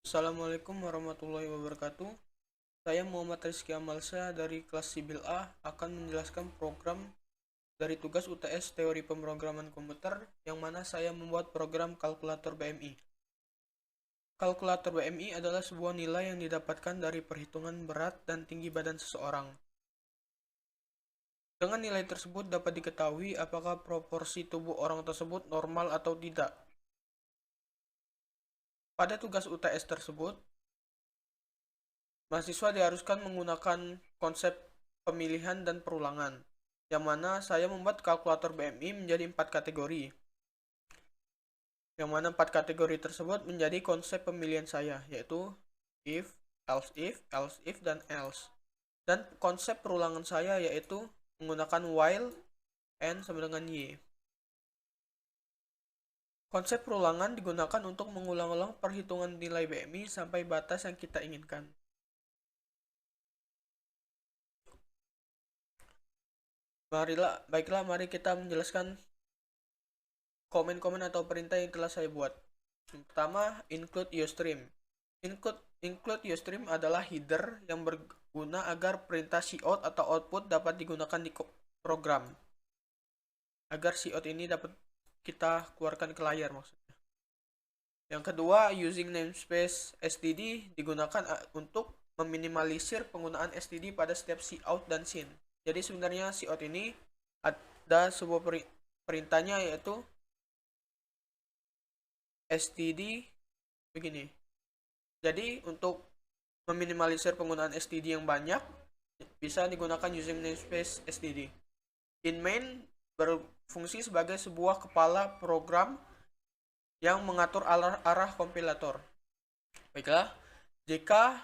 Assalamualaikum warahmatullahi wabarakatuh. Saya Muhammad Rizky Amalsyah dari kelas Sibil A akan menjelaskan program dari tugas UTS Teori Pemrograman Komputer yang mana saya membuat program kalkulator BMI. Kalkulator BMI adalah sebuah nilai yang didapatkan dari perhitungan berat dan tinggi badan seseorang. Dengan nilai tersebut dapat diketahui apakah proporsi tubuh orang tersebut normal atau tidak. Pada tugas UTS tersebut, mahasiswa diharuskan menggunakan konsep pemilihan dan perulangan, yang mana saya membuat kalkulator BMI menjadi 4 kategori. Yang mana 4 kategori tersebut menjadi konsep pemilihan saya, yaitu if, else if, dan else. Dan konsep perulangan saya yaitu menggunakan while, and sama dengan y. Konsep perulangan digunakan untuk mengulang-ulang perhitungan nilai BMI sampai batas yang kita inginkan. Baiklah, mari kita menjelaskan komen-komen atau perintah yang telah saya buat. Yang pertama, include UStream. Include UStream adalah header yang berguna agar perintah cout atau output dapat digunakan di program. Agar cout ini dapat kita keluarkan ke layar maksudnya. Yang kedua, using namespace std digunakan untuk meminimalisir penggunaan std pada setiap cout dan sin. Jadi sebenarnya cout ini ada sebuah perintahnya yaitu std begini. Jadi untuk meminimalisir penggunaan std yang banyak bisa digunakan using namespace std. In main berfungsi sebagai sebuah kepala program yang mengatur arah kompilator. Baiklah, jika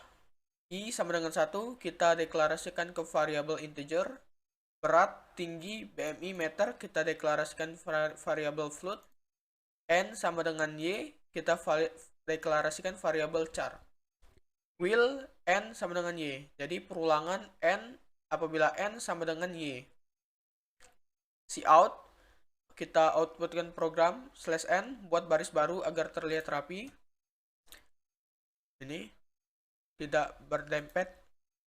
i sama dengan 1, kita deklarasikan ke variabel integer. Berat, tinggi, BMI meter, kita deklarasikan variabel float. N sama dengan y, kita deklarasikan variabel char. Will n sama dengan y. Jadi perulangan n apabila n sama dengan y. Cout, kita outputkan program /n buat baris baru agar terlihat rapi. Ini tidak berdempet.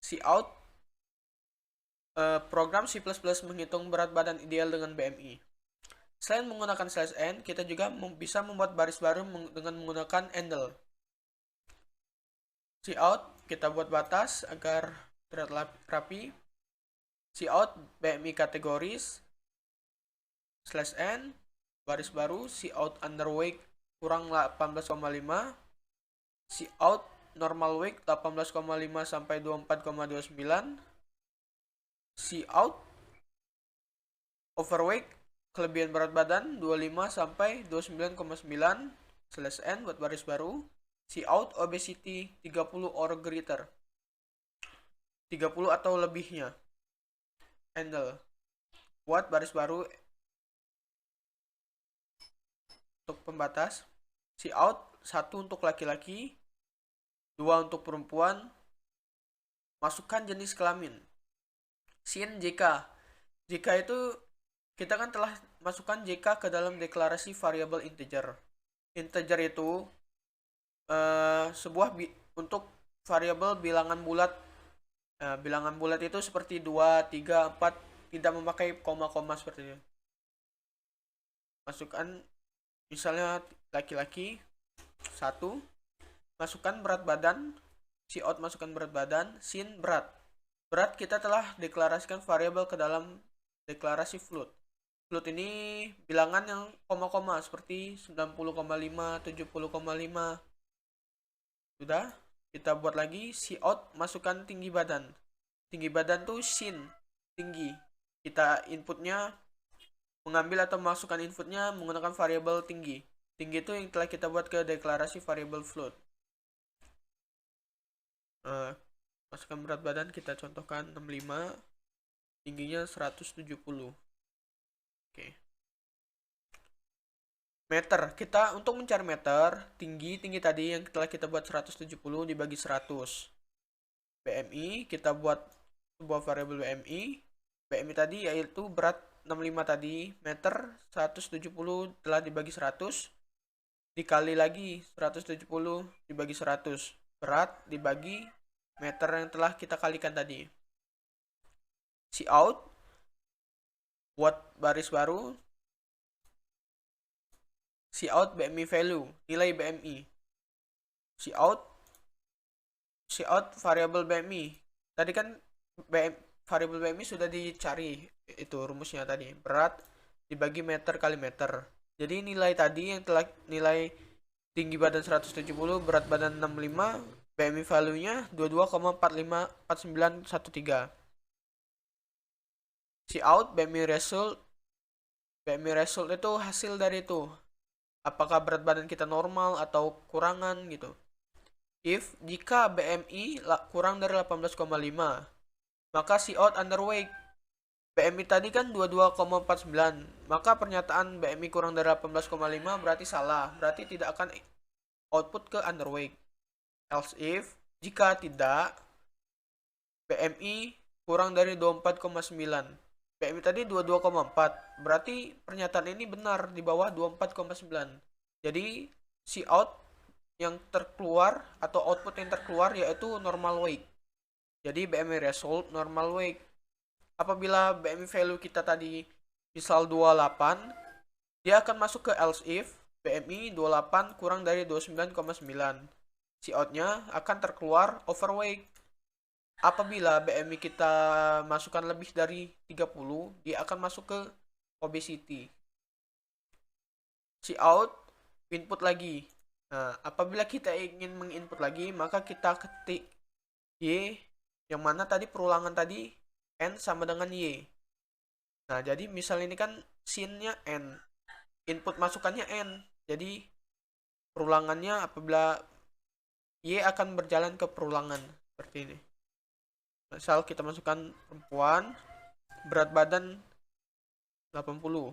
Cout, program C++ menghitung berat badan ideal dengan BMI. Selain menggunakan /n, kita juga bisa membuat baris baru dengan menggunakan handle. Cout, kita buat batas agar terlihat rapi. Cout BMI kategoris /n baris baru cout underweight kurang 18,5, cout normal weight 18,5 sampai 24,29, cout overweight kelebihan berat badan 25 sampai 29,9 /n buat baris baru. Cout obesity 30 or greater, 30 atau lebihnya, handle buat baris baru. Untuk pembatas, cout 1 untuk laki-laki, 2 untuk perempuan, masukkan jenis kelamin. Sin JK. JK itu kita kan telah masukkan JK ke dalam deklarasi variabel integer. Integer itu sebuah untuk variabel bilangan bulat. Bilangan bulat itu seperti 2, 3, 4, tidak memakai koma-koma seperti itu. Masukkan misalnya laki-laki 1, masukkan berat badan, cout masukkan berat badan, sin berat. Berat kita telah deklarasikan variabel ke dalam deklarasi float. Float ini bilangan yang koma-koma seperti 90,5, 70,5. Sudah, kita buat lagi cout masukkan tinggi badan. Tinggi badan tuh sin, tinggi. Kita inputnya mengambil atau masukkan inputnya menggunakan variabel tinggi. Tinggi itu yang telah kita buat ke deklarasi variabel float. Masukkan berat badan, kita contohkan 65, tingginya 170. Oke. Meter, kita untuk mencari meter, tinggi tadi yang telah kita buat 170 dibagi 100. BMI, kita buat sebuah variabel BMI. BMI tadi yaitu berat 65 tadi, meter 170 telah dibagi 100. dikali lagi 170 dibagi 100. Berat dibagi meter yang telah kita kalikan tadi. Cout buat baris baru. Cout BMI value, nilai BMI. Cout variable BMI. Tadi kan variable BMI sudah dicari, itu rumusnya tadi. Berat dibagi meter kali meter. Jadi nilai tadi yang telah nilai tinggi badan 170, berat badan 65, BMI value-nya 22,454913. Cout BMI result itu hasil dari itu. Apakah berat badan kita normal atau kurangan gitu. Jika BMI kurang dari 18,5, maka Cout underweight. BMI tadi kan 22,49, maka pernyataan BMI kurang dari 18,5 berarti salah, berarti tidak akan output ke underweight. Else jika tidak, BMI kurang dari 24,9. BMI tadi 22,4, berarti pernyataan ini benar di bawah 24,9. Jadi Cout yang terkeluar atau output yang terkeluar yaitu normal weight. Jadi BMI result normal weight. Apabila BMI value kita tadi misal 28, dia akan masuk ke else if BMI 28 kurang dari 29,9. Cout-nya akan terkeluar overweight. Apabila BMI kita masukkan lebih dari 30, dia akan masuk ke obesity. Cout input lagi. Nah, apabila kita ingin menginput lagi, maka kita ketik Y, yang mana tadi perulangan tadi N sama dengan Y. Nah, jadi misal ini kan scene-nya N, input masukannya N. Jadi perulangannya apabila Y akan berjalan ke perulangan seperti ini. Misal kita masukkan perempuan, berat badan 80,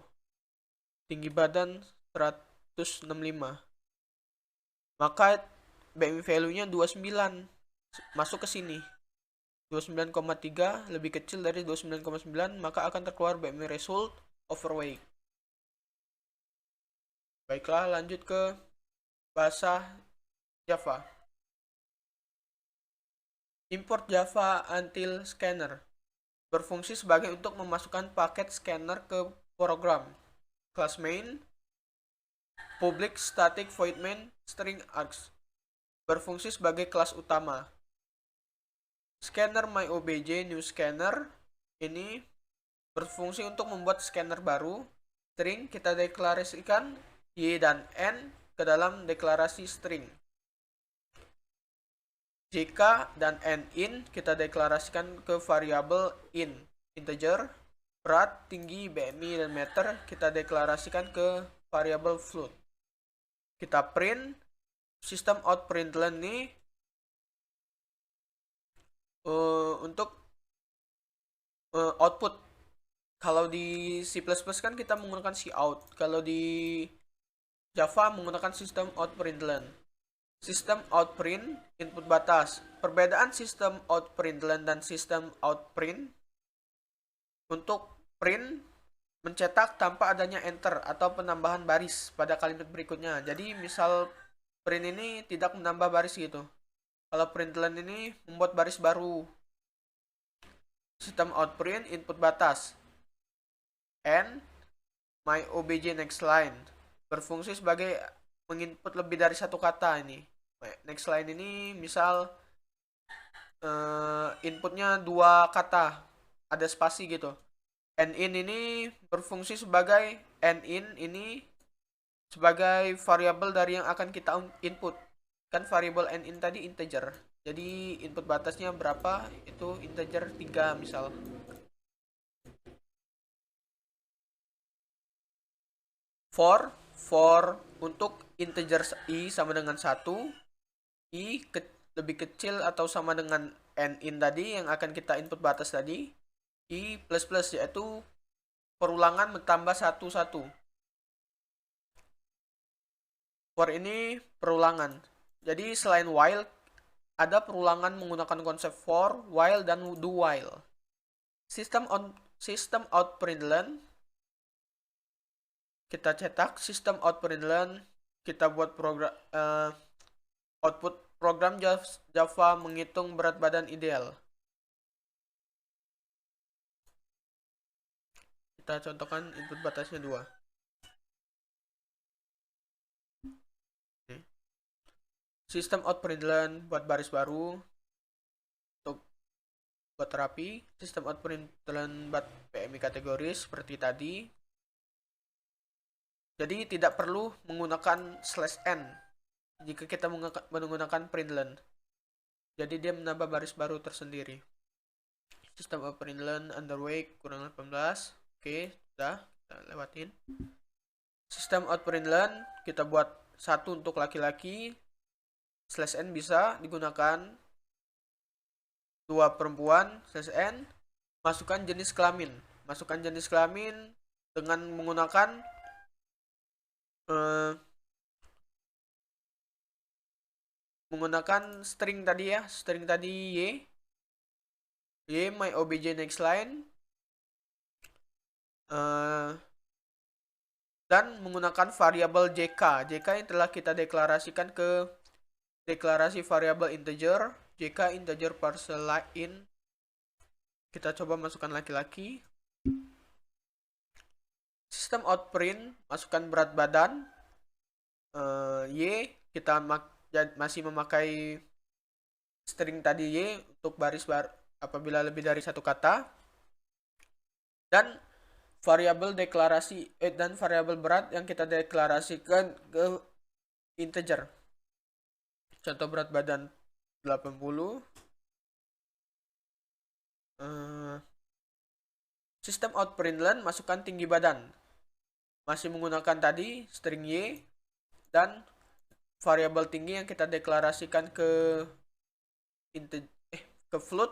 tinggi badan 165. Maka BMI value-nya 29, masuk ke sini. 29,3 lebih kecil dari 29,9, maka akan terkeluar BMI result overweight. Baiklah, lanjut ke bahasa Java. Import Java Until Scanner berfungsi sebagai untuk memasukkan paket scanner ke program. Class main, public static void main string args berfungsi sebagai kelas utama. Scanner myObj new scanner ini berfungsi untuk membuat scanner baru. String kita deklarasikan y dan n ke dalam deklarasi string. Jk dan n-in kita deklarasikan ke variabel in integer. Berat, tinggi, BMI, dan meter kita deklarasikan ke variabel float. Kita print sistem out println ini untuk output. Kalau di C++ kan kita menggunakan cout. Kalau di Java menggunakan sistem out println. Sistem out print input batas. Perbedaan sistem out println dan sistem out print: untuk print mencetak tanpa adanya enter atau penambahan baris pada kalimat berikutnya. Jadi misal print ini tidak menambah baris gitu. Kalau println ini membuat baris baru. Sistem out print input batas. And myObj next line berfungsi sebagai menginput lebih dari satu kata ini. Next line ini misal inputnya dua kata, ada spasi gitu. N-in ini berfungsi sebagai N-in ini sebagai variabel dari yang akan kita input. Kan variabel N-in tadi integer. Jadi input batasnya berapa? Itu integer 3 misal. For untuk integer i sama dengan 1, i lebih kecil atau sama dengan n-in tadi yang akan kita input batas tadi, i plus plus yaitu perulangan bertambah 1 1. For ini perulangan. Jadi selain while ada perulangan menggunakan konsep for, while, dan do while. System out println kita cetak system out println kita buat program output program Java menghitung berat badan ideal. Kita contohkan input batasnya 2. Sistem out println buat baris baru. Untuk buat terapi, sistem out println buat PMI kategoris seperti tadi. Jadi tidak perlu menggunakan /n jika kita menggunakan println. Jadi dia menambah baris baru tersendiri. Sistem out println underweight kurang 18. Oke, sudah kita lewatin. Sistem out println kita buat satu untuk laki-laki. /n bisa digunakan. 2 perempuan /n. Masukkan jenis kelamin. Masukkan jenis kelamin dengan menggunakan string tadi ya, string tadi y my obj next line, dan menggunakan variabel jk yang telah kita deklarasikan ke deklarasi variabel integer, jk integer parcel line. Kita coba masukkan laki-laki. Sistem out print, masukkan berat badan. Y, kita masih memakai string tadi y untuk baris apabila lebih dari satu kata. Dan variabel deklarasi dan variabel berat yang kita deklarasikan ke integer. Contoh berat badan 80. Sistem out println, masukkan tinggi badan. Masih menggunakan tadi string y dan variabel tinggi yang kita deklarasikan ke float.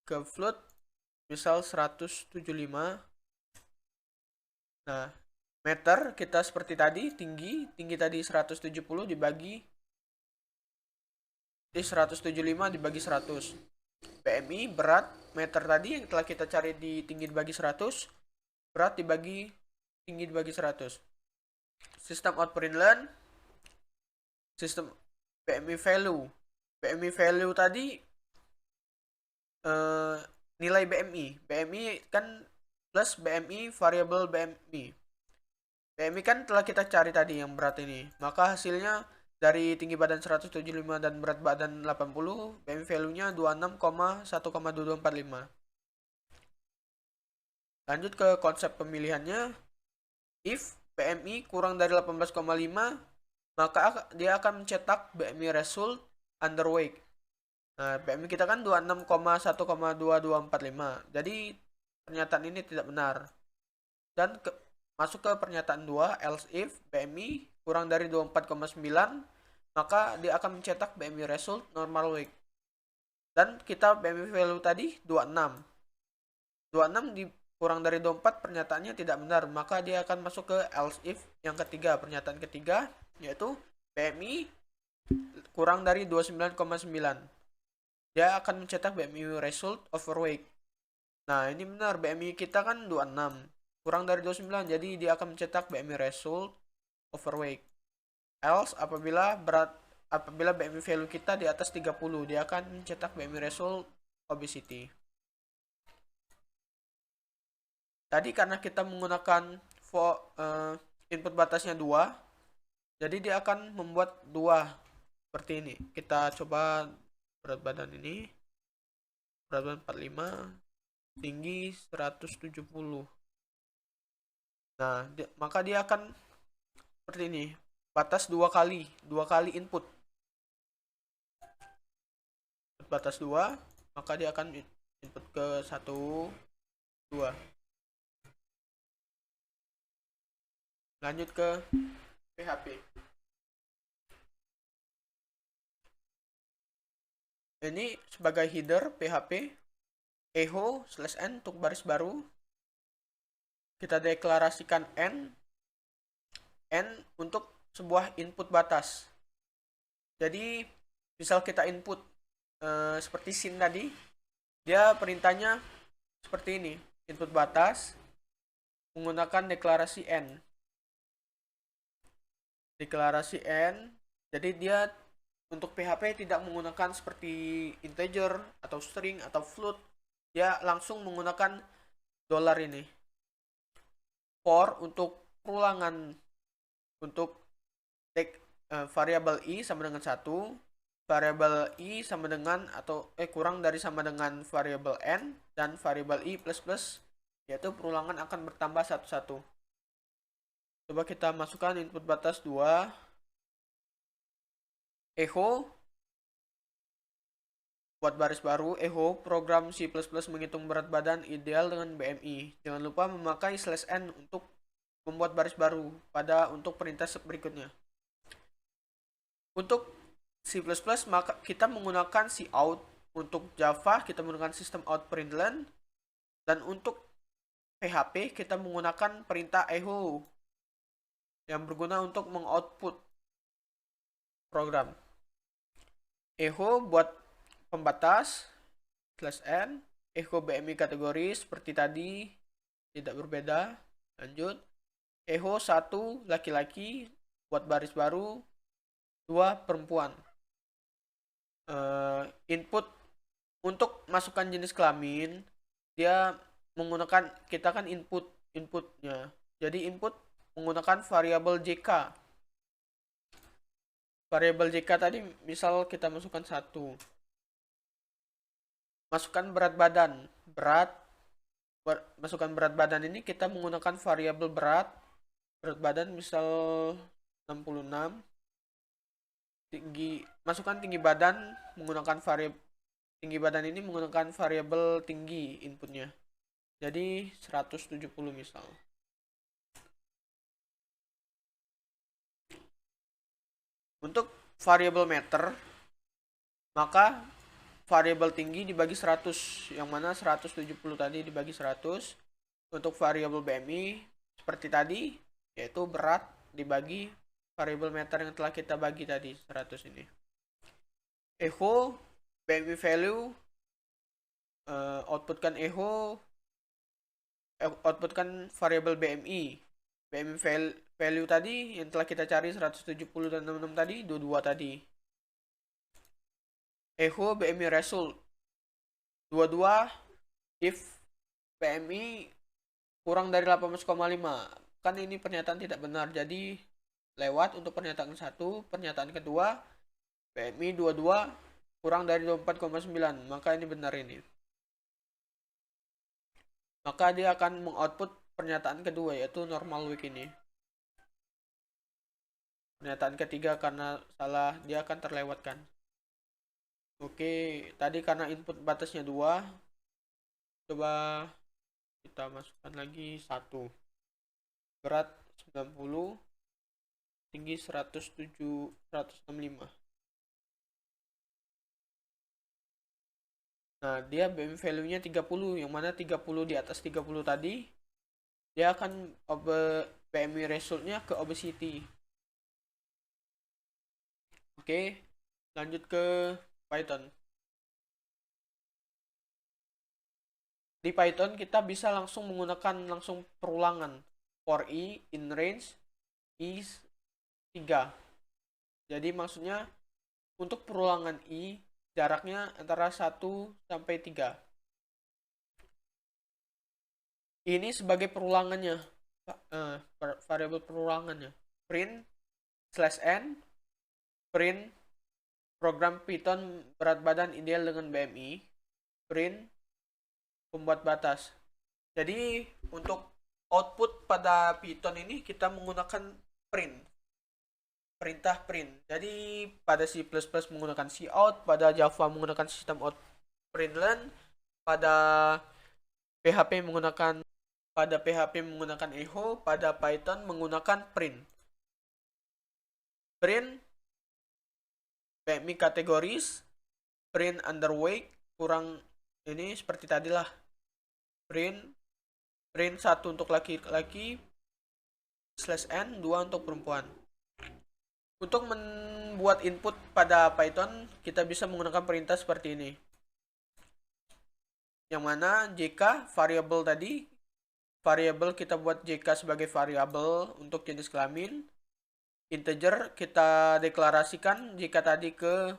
Ke float misal 175. Nah, meter kita seperti tadi, tinggi tadi 170 dibagi 175 dibagi 100. PMI berat meter tadi yang telah kita cari di tinggi dibagi 100, berat dibagi tinggi dibagi 100. Sistem out println, sistem PMI value. PMI value tadi nilai BMI kan plus BMI variabel BMI. BMI kan telah kita cari tadi yang berat ini. Maka hasilnya dari tinggi badan 175 dan berat badan 80, BMI value-nya 26,1,2245. Lanjut ke konsep pemilihannya. If BMI kurang dari 18,5, maka dia akan mencetak BMI result underweight. Nah, BMI kita kan 26,1,2245. Jadi pernyataan ini tidak benar. Dan masuk ke pernyataan 2, else if BMI kurang dari 24,9, maka dia akan mencetak BMI result normal weight. Dan kita BMI value tadi 26. 26 kurang dari 24, pernyataannya tidak benar, maka dia akan masuk ke else if yang ketiga, pernyataan ketiga, yaitu BMI kurang dari 29,9. Dia akan mencetak BMI result overweight. Nah, ini benar, BMI kita kan 26, kurang dari 29, jadi dia akan mencetak BMI result overweight. Else apabila BMI value kita di atas 30, dia akan mencetak BMI result obesity. Tadi karena kita menggunakan input batasnya 2, jadi dia akan membuat 2 seperti ini. Kita coba berat badan ini, berat badan 45, tinggi 170. Nah, maka dia akan seperti ini, batas 2 kali input. Batas 2, maka dia akan input ke 1, 2. Lanjut ke PHP. Ini sebagai header PHP, echo /n untuk baris baru. Kita deklarasikan n untuk sebuah input batas. Jadi misal kita input seperti sin tadi, dia perintahnya seperti ini, input batas menggunakan deklarasi n. deklarasi n. Jadi dia untuk PHP tidak menggunakan seperti integer atau string atau float. Dia langsung menggunakan dollar ini. For untuk perulangan untuk variabel i sama dengan 1, variabel i sama dengan atau kurang dari sama dengan variabel n, dan variabel i plus plus, yaitu perulangan akan bertambah satu-satu. Coba kita masukkan input batas 2 echo buat baris baru. Echo program C++ menghitung berat badan ideal dengan BMI. Jangan lupa memakai /n untuk membuat baris baru untuk perintah berikutnya. Untuk C++ maka kita menggunakan cout. Untuk Java kita menggunakan system out println, dan untuk PHP kita menggunakan perintah echo yang berguna untuk mengoutput program. Echo buat pembatas /n, echo BMI kategori seperti tadi, tidak berbeda. Lanjut, echo 1 laki-laki buat baris baru, 2 perempuan. Input untuk masukkan jenis kelamin, dia menggunakan, kita kan inputnya. Jadi input menggunakan variabel JK. Variabel JK tadi misal kita masukkan 1. Masukkan berat badan. Masukkan berat badan ini kita menggunakan variabel berat badan misal 66. Masukkan tinggi badan menggunakan variabel tinggi inputnya. Jadi 170 misal. Untuk variabel meter, maka variabel tinggi dibagi 100, yang mana 170 tadi dibagi 100. Untuk variabel BMI seperti tadi, yaitu berat dibagi variabel meter yang telah kita bagi tadi, 100 ini. Echo BMI value, outputkan variabel BMI. BMI value tadi yang telah kita cari 170 dan 66 tadi, 22 tadi. Echo BMI result 22 if BMI kurang dari 18,5. Kan ini pernyataan tidak benar, jadi lewat untuk pernyataan 1. Pernyataan kedua, BMI 22 kurang dari 24,9, maka ini benar ini. Maka dia akan mengoutput pernyataan kedua, yaitu normal week ini. Pernyataan ketiga karena salah, dia akan terlewatkan. Oke, tadi karena input batasnya 2, coba kita masukkan lagi 1. Berat 90, tinggi 165. Nah, dia BM value-nya 30, yang mana 30 di atas 30 tadi, dia akan BMI result-nya ke obesity. Oke, lanjut ke Python. Di Python kita bisa langsung menggunakan perulangan for i in range is 3. Jadi maksudnya untuk perulangan i jaraknya antara 1 sampai 3. Ini sebagai perulangannya, variabel perulangannya. Print /n, print program Python berat badan ideal dengan BMI, print pembuat batas. Jadi untuk output pada Python ini kita menggunakan perintah print. Jadi pada C++ menggunakan cout, pada Java menggunakan system out println, pada PHP menggunakan echo, pada Python menggunakan print. Print BMI kategoris, print underweight kurang ini seperti tadilah. Print 1 untuk laki-laki, /n 2 untuk perempuan. Untuk membuat input pada Python, kita bisa menggunakan perintah seperti ini. Yang mana JK variabel tadi, variabel kita buat JK sebagai variabel untuk jenis kelamin. integer kita deklarasikan jika tadi ke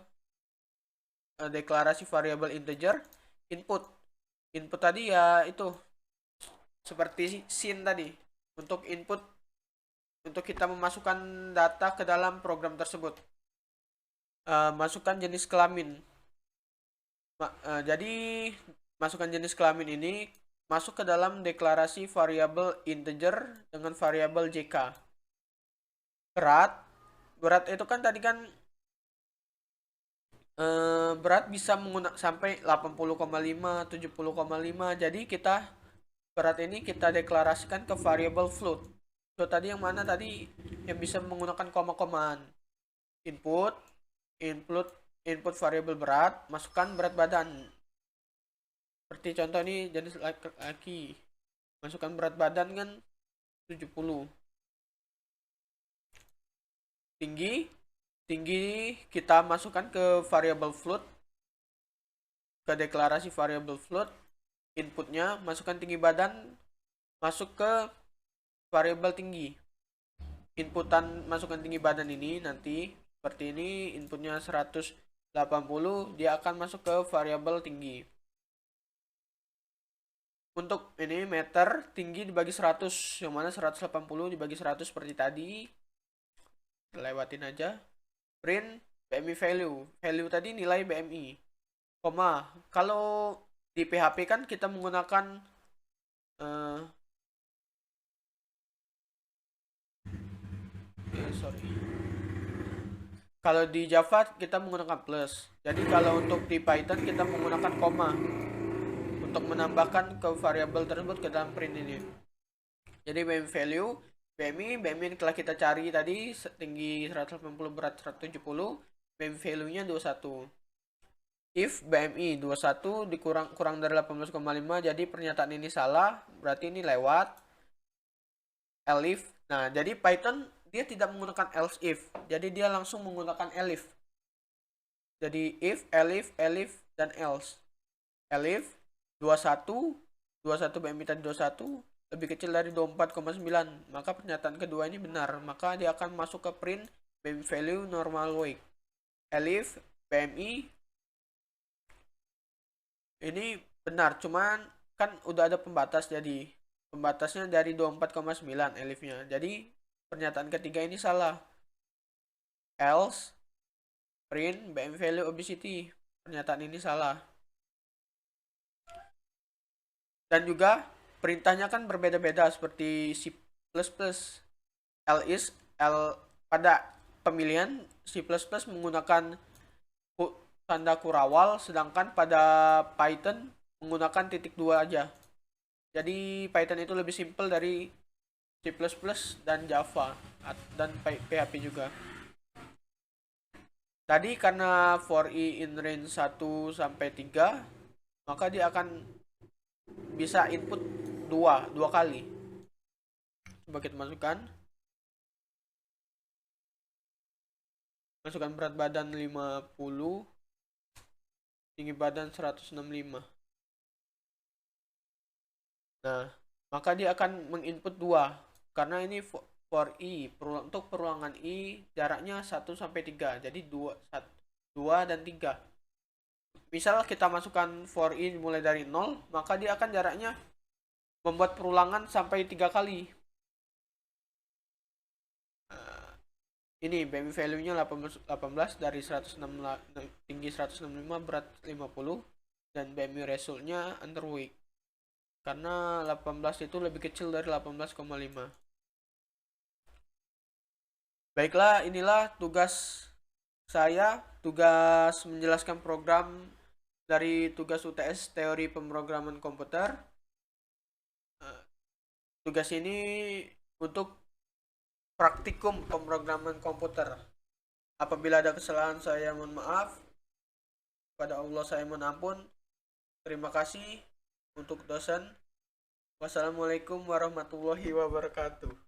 deklarasi variabel integer. Input tadi ya itu seperti sin tadi, untuk input untuk kita memasukkan data ke dalam program tersebut. Masukkan jenis kelamin. Jadi masukkan jenis kelamin ini masuk ke dalam deklarasi variabel integer dengan variabel jk. Berat itu kan tadi kan berat bisa menggunakan sampai 80,5, 70,5. Jadi berat ini kita deklarasikan ke variabel float. Float tadi yang mana tadi, yang bisa menggunakan koma-komaan. Input variabel berat, masukkan berat badan. Seperti contoh ini jenis laki-laki. Masukkan berat badan kan 70. Tinggi kita masukkan ke variabel float, ke deklarasi variabel float. Inputnya masukkan tinggi badan, masuk ke variabel tinggi. Inputan masukkan tinggi badan ini nanti seperti ini, inputnya 180, dia akan masuk ke variabel tinggi. Untuk ini meter, tinggi dibagi 100, yang mana 180 dibagi 100 seperti tadi. Lewatin aja. Print BMI value tadi nilai BMI, koma. Kalau di PHP kan kita menggunakan kalau di Java kita menggunakan plus. Jadi kalau untuk di Python kita menggunakan koma untuk menambahkan ke variabel tersebut ke dalam print ini. Jadi BMI yang telah kita cari tadi, tinggi 180, berat 170, BMI value-nya 21. If BMI 21 kurang dari 18,5, jadi pernyataan ini salah, berarti ini lewat. Elif. Nah, jadi Python dia tidak menggunakan else if, jadi dia langsung menggunakan elif. Jadi if, elif, dan else. Elif 21 BMI tadi 21 lebih kecil dari 24,9, maka pernyataan kedua ini benar, maka dia akan masuk ke print BMI value normal weight. Elif BMI ini benar, cuman kan udah ada pembatas, jadi pembatasnya dari 24,9 elifnya. Jadi pernyataan ketiga ini salah. Else print BMI value obesity, pernyataan ini salah. Dan juga perintahnya kan berbeda-beda seperti C++. Pada pemilihan C++ menggunakan tanda kurawal, sedangkan pada Python menggunakan titik 2 aja. Jadi Python itu lebih simpel dari C++ dan Java dan PHP juga. Tadi karena for i in range 1 sampai 3, maka dia akan bisa input dua kali. Coba kita masukkan berat badan 50, tinggi badan 165. Nah, maka dia akan menginput 2 karena ini for i, untuk perulangan i jaraknya 1 sampai 3. Jadi 2 dan 3. Misal kita masukkan for i mulai dari 0, maka dia akan jaraknya membuat perulangan sampai 3 kali. Ini BMI value-nya 18 dari 106, tinggi 165, berat 50, dan BMI result-nya underweight. Karena 18 itu lebih kecil dari 18,5. Baiklah, inilah tugas saya, tugas menjelaskan program dari tugas UTS teori pemrograman komputer. Tugas ini untuk praktikum pemrograman komputer. Apabila ada kesalahan saya mohon maaf. Kepada Allah saya mohon ampun. Terima kasih untuk dosen. Wassalamualaikum warahmatullahi wabarakatuh.